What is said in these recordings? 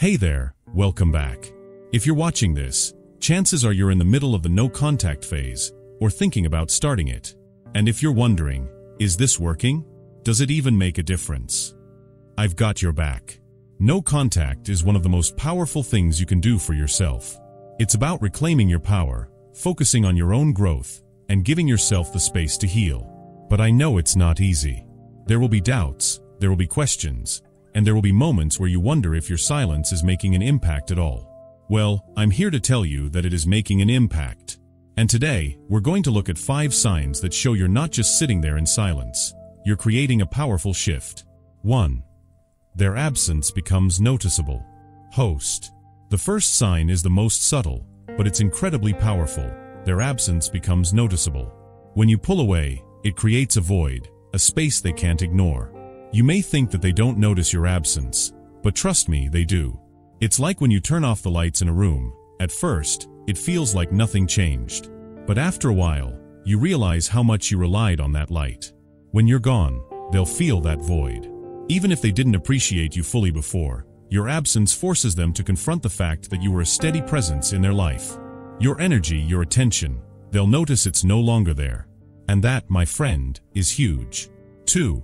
Hey there, welcome back. If you're watching this, chances are you're in the middle of the no contact phase, or thinking about starting it. And if you're wondering, is this working? Does it even make a difference? I've got your back. No contact is one of the most powerful things you can do for yourself. It's about reclaiming your power, focusing on your own growth, and giving yourself the space to heal. But I know it's not easy. There will be doubts, there will be questions, and there will be moments where you wonder if your silence is making an impact at all. Well, I'm here to tell you that it is making an impact. And today, we're going to look at 5 signs that show you're not just sitting there in silence. You're creating a powerful shift. 1. Their absence becomes noticeable. Host. The first sign is the most subtle, but it's incredibly powerful. Their absence becomes noticeable. When you pull away, it creates a void, a space they can't ignore. You may think that they don't notice your absence, but trust me, they do. It's like when you turn off the lights in a room. At first, it feels like nothing changed. But after a while, you realize how much you relied on that light. When you're gone, they'll feel that void. Even if they didn't appreciate you fully before, your absence forces them to confront the fact that you were a steady presence in their life. Your energy, your attention, they'll notice it's no longer there. And that, my friend, is huge. 2.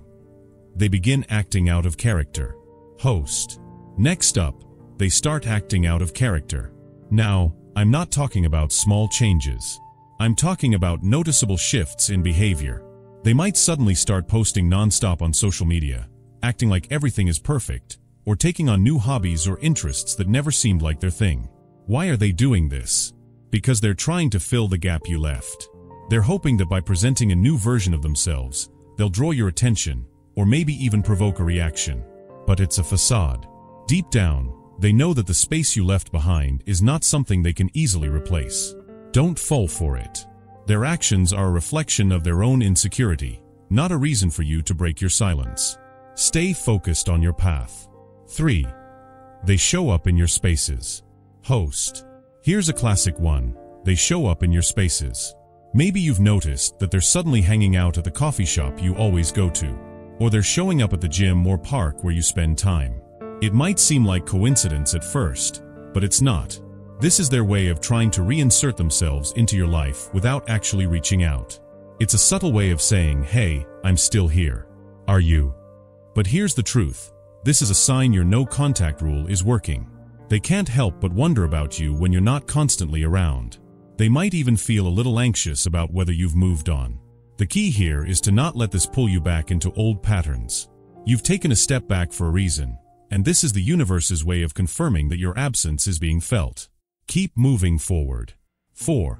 They begin acting out of character. Host. Next up, they start acting out of character. Now, I'm not talking about small changes. I'm talking about noticeable shifts in behavior. They might suddenly start posting non-stop on social media, acting like everything is perfect, or taking on new hobbies or interests that never seemed like their thing. Why are they doing this? Because they're trying to fill the gap you left. They're hoping that by presenting a new version of themselves, they'll draw your attention, or maybe even provoke a reaction. But it's a facade. Deep down, they know that the space you left behind is not something they can easily replace. Don't fall for it. Their actions are a reflection of their own insecurity, not a reason for you to break your silence. Stay focused on your path. 3. They show up in your spaces. Host. Here's a classic one. They show up in your spaces. Maybe you've noticed that they're suddenly hanging out at the coffee shop you always go to, or they're showing up at the gym or park where you spend time. It might seem like coincidence at first, but it's not. This is their way of trying to reinsert themselves into your life without actually reaching out. It's a subtle way of saying, hey, I'm still here. Are you? But here's the truth. This is a sign your no contact rule is working. They can't help but wonder about you when you're not constantly around. They might even feel a little anxious about whether you've moved on. The key here is to not let this pull you back into old patterns. You've taken a step back for a reason, and this is the universe's way of confirming that your absence is being felt. Keep moving forward. 4.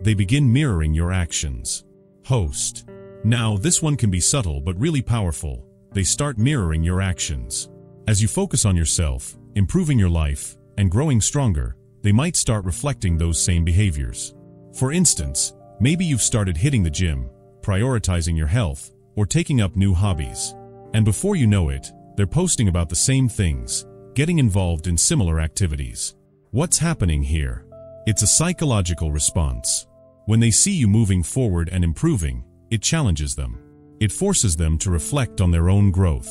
They begin mirroring your actions. Host. Now, this one can be subtle but really powerful. They start mirroring your actions. As you focus on yourself, improving your life, and growing stronger, they might start reflecting those same behaviors. For instance, maybe you've started hitting the gym, prioritizing your health, or taking up new hobbies. And before you know it, they're posting about the same things, getting involved in similar activities. What's happening here? It's a psychological response. When they see you moving forward and improving, it challenges them. It forces them to reflect on their own growth.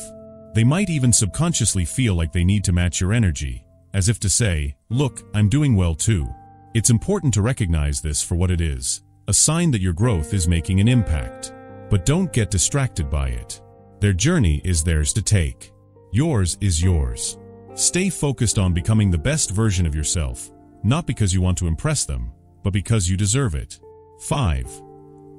They might even subconsciously feel like they need to match your energy, as if to say, look, I'm doing well too. It's important to recognize this for what it is, a sign that your growth is making an impact. But don't get distracted by it. Their journey is theirs to take. Yours is yours. Stay focused on becoming the best version of yourself, not because you want to impress them, but because you deserve it. 5.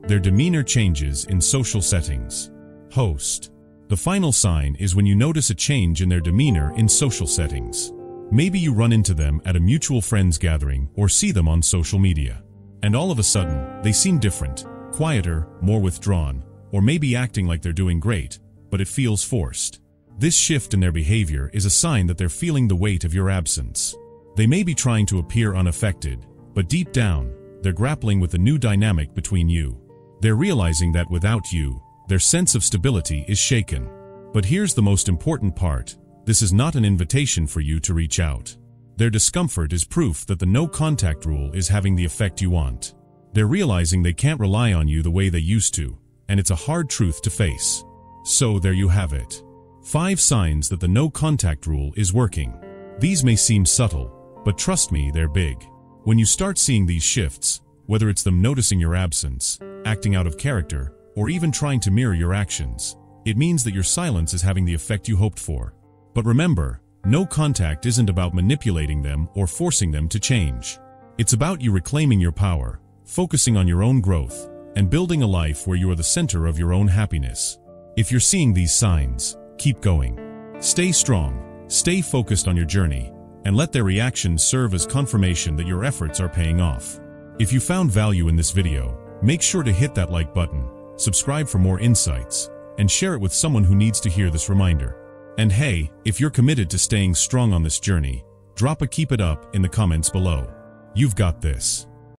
Their demeanor changes in social settings. Host. The final sign is when you notice a change in their demeanor in social settings. Maybe you run into them at a mutual friends gathering or see them on social media. And all of a sudden, they seem different, quieter, more withdrawn, or maybe acting like they're doing great, but it feels forced. This shift in their behavior is a sign that they're feeling the weight of your absence. They may be trying to appear unaffected, but deep down, they're grappling with the new dynamic between you. They're realizing that without you, their sense of stability is shaken. But here's the most important part. This is not an invitation for you to reach out. Their discomfort is proof that the no contact rule is having the effect you want. They're realizing they can't rely on you the way they used to, and it's a hard truth to face. So there you have it. 5 signs that the no contact rule is working. These may seem subtle, but trust me, they're big. When you start seeing these shifts, whether it's them noticing your absence, acting out of character, or even trying to mirror your actions, it means that your silence is having the effect you hoped for. But remember, no contact isn't about manipulating them or forcing them to change. It's about you reclaiming your power, focusing on your own growth, and building a life where you are the center of your own happiness. If you're seeing these signs, keep going. Stay strong, stay focused on your journey, and let their reactions serve as confirmation that your efforts are paying off. If you found value in this video, make sure to hit that like button, subscribe for more insights, and share it with someone who needs to hear this reminder. And hey, if you're committed to staying strong on this journey, drop a "keep it up" in the comments below. You've got this.